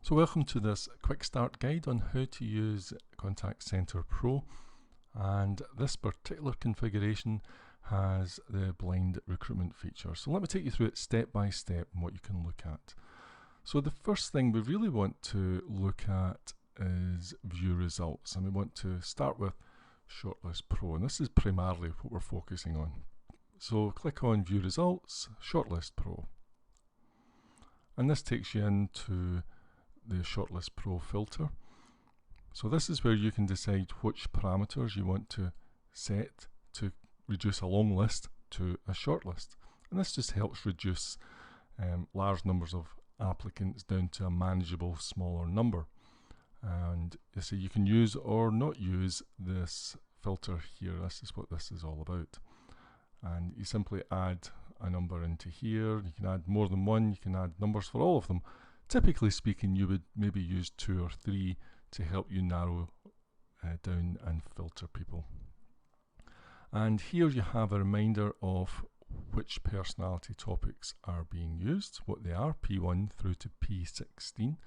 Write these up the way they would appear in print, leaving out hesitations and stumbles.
So welcome to this quick start guide on how to use Contact Center Pro, and this particular configuration has the blind recruitment feature. So let me take you through it step by step and what you can look at. So the first thing we really want to look at is view results, and we want to start with Shortlist Pro, and this is primarily what we're focusing on. So click on View Results, Shortlist Pro, and this takes you into the Shortlist Pro filter. So this is where you can decide which parameters you want to set to reduce a long list to a short list. And this just helps reduce large numbers of applicants down to a manageable smaller number. And you see, you can use or not use this filter here. This is what this is all about. And you simply add a number into here. You can add more than one. You can add numbers for all of them. Typically speaking, you would maybe use 2 or 3 to help you narrow down and filter people. And here you have a reminder of which personality topics are being used, what they are, P1 through to P16.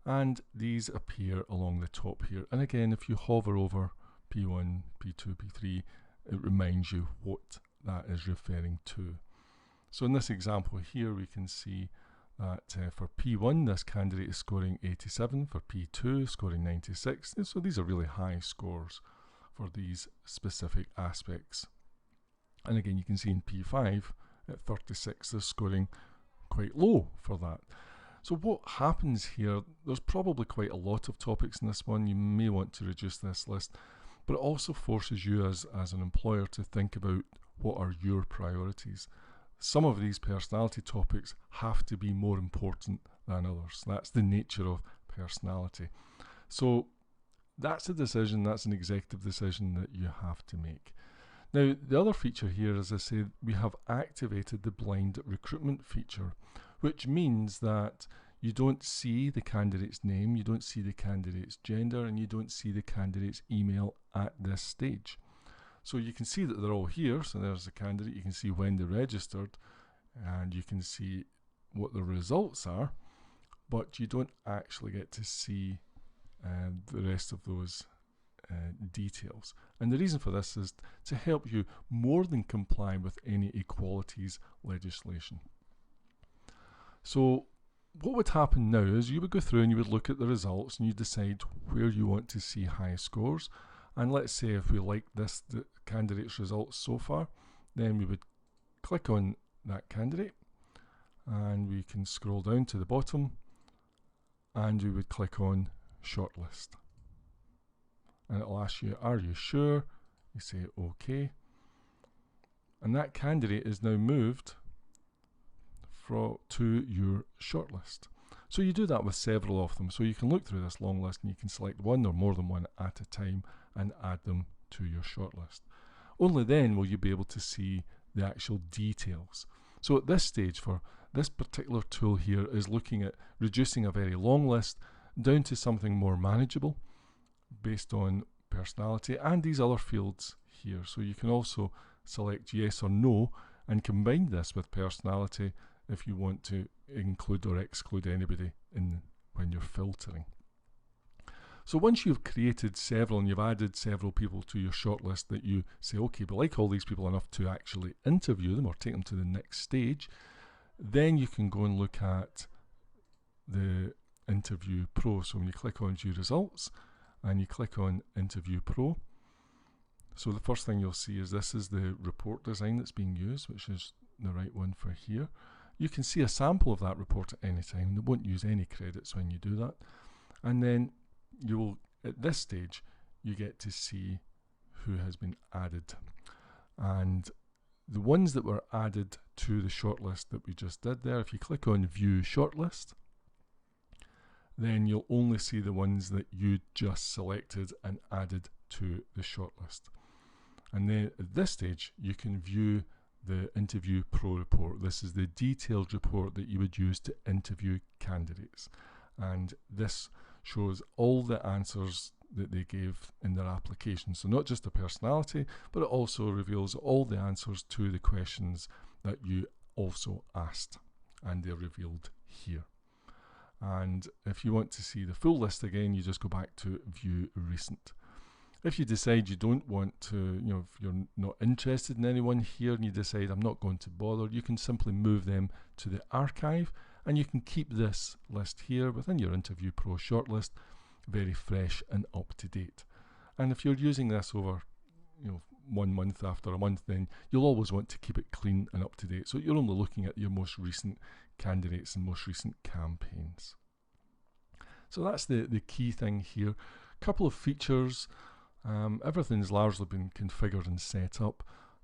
And these appear along the top here. And again, if you hover over P1, P2, P3, it reminds you what that is referring to. So in this example here, we can see that for P1, this candidate is scoring 87, for P2, scoring 96. So these are really high scores for these specific aspects. And again, you can see in P5 at 36, they're scoring quite low for that. So what happens here, there's probably quite a lot of topics in this one. You may want to reduce this list, but it also forces you as an employer to think about what are your priorities. Some of these personality topics have to be more important than others. That's the nature of personality. So that's a decision, that's an executive decision that you have to make. Now, the other feature here, as I said, we have activated the blind recruitment feature, which means that you don't see the candidate's name, you don't see the candidate's gender, and you don't see the candidate's email at this stage. So you can see that they're all here. So there's the candidate. You can see when they registered, and you can see what the results are, but you don't actually get to see the rest of those details. And the reason for this is to help you more than comply with any equalities legislation. So what would happen now is you would go through and you would look at the results and you decide where you want to see high scores. And let's say if we like the candidate's results so far, then we would click on that candidate and we can scroll down to the bottom and we would click on shortlist. And it'll ask you, are you sure? You say OK. And that candidate is now moved to your shortlist. So you do that with several of them. So you can look through this long list and you can select one or more than one at a time and add them to your shortlist. Only then will you be able to see the actual details. So at this stage, for this particular tool here, is looking at reducing a very long list down to something more manageable based on personality and these other fields here. So you can also select yes or no and combine this with personality if you want to include or exclude anybody when you're filtering. So once you've created several and you've added several people to your shortlist that you say, okay, but like all these people enough to actually interview them or take them to the next stage, then you can go and look at the Interview Pro. So when you click on View Results and you click on Interview Pro, so the first thing you'll see is this is the report design that's being used, which is the right one for here. You can see a sample of that report at any time. They won't use any credits when you do that. And then you will, at this stage, you get to see who has been added. And the ones that were added to the shortlist that we just did there, if you click on View Shortlist, then you'll only see the ones that you just selected and added to the shortlist. And then at this stage, you can view the Interview Pro report. This is the detailed report that you would use to interview candidates. And this shows all the answers that they gave in their application. So not just the personality, but it also reveals all the answers to the questions that you also asked, and they're revealed here. And if you want to see the full list again, you just go back to View Recent. If you decide you don't want to, if you're not interested in anyone here and you decide I'm not going to bother, you can simply move them to the archive, and you can keep this list here within your Interview Pro shortlist very fresh and up to date. And if you're using this over 1 month after a month, then you'll always want to keep it clean and up to date, so you're only looking at your most recent candidates and most recent campaigns. So that's the key thing here. Couple of features. Everything's largely been configured and set up,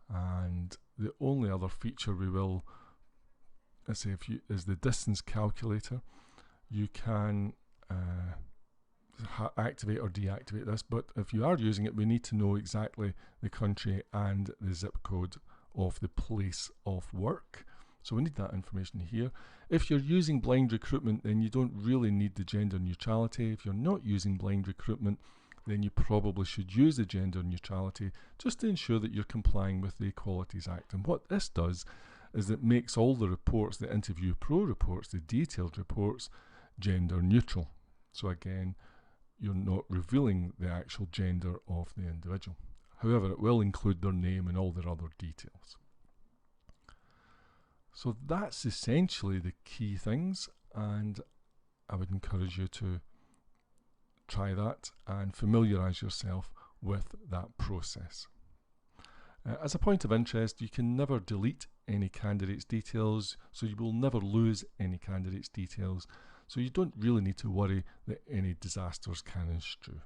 and the only other feature we will is the distance calculator. You can activate or deactivate this, but if you are using it, we need to know exactly the country and the zip code of the place of work. So we need that information here. If you're using blind recruitment, then you don't really need the gender neutrality. If you're not using blind recruitment, then you probably should use the gender neutrality just to ensure that you're complying with the Equalities Act. And what this does is it makes all the reports, the Interview Pro reports, the detailed reports, gender neutral. So again, you're not revealing the actual gender of the individual. However, it will include their name and all their other details. So that's essentially the key things, and I would encourage you to try that and familiarise yourself with that process. As a point of interest, you can never delete any candidate's details, so you will never lose any candidate's details, so you don't really need to worry that any disasters can ensue.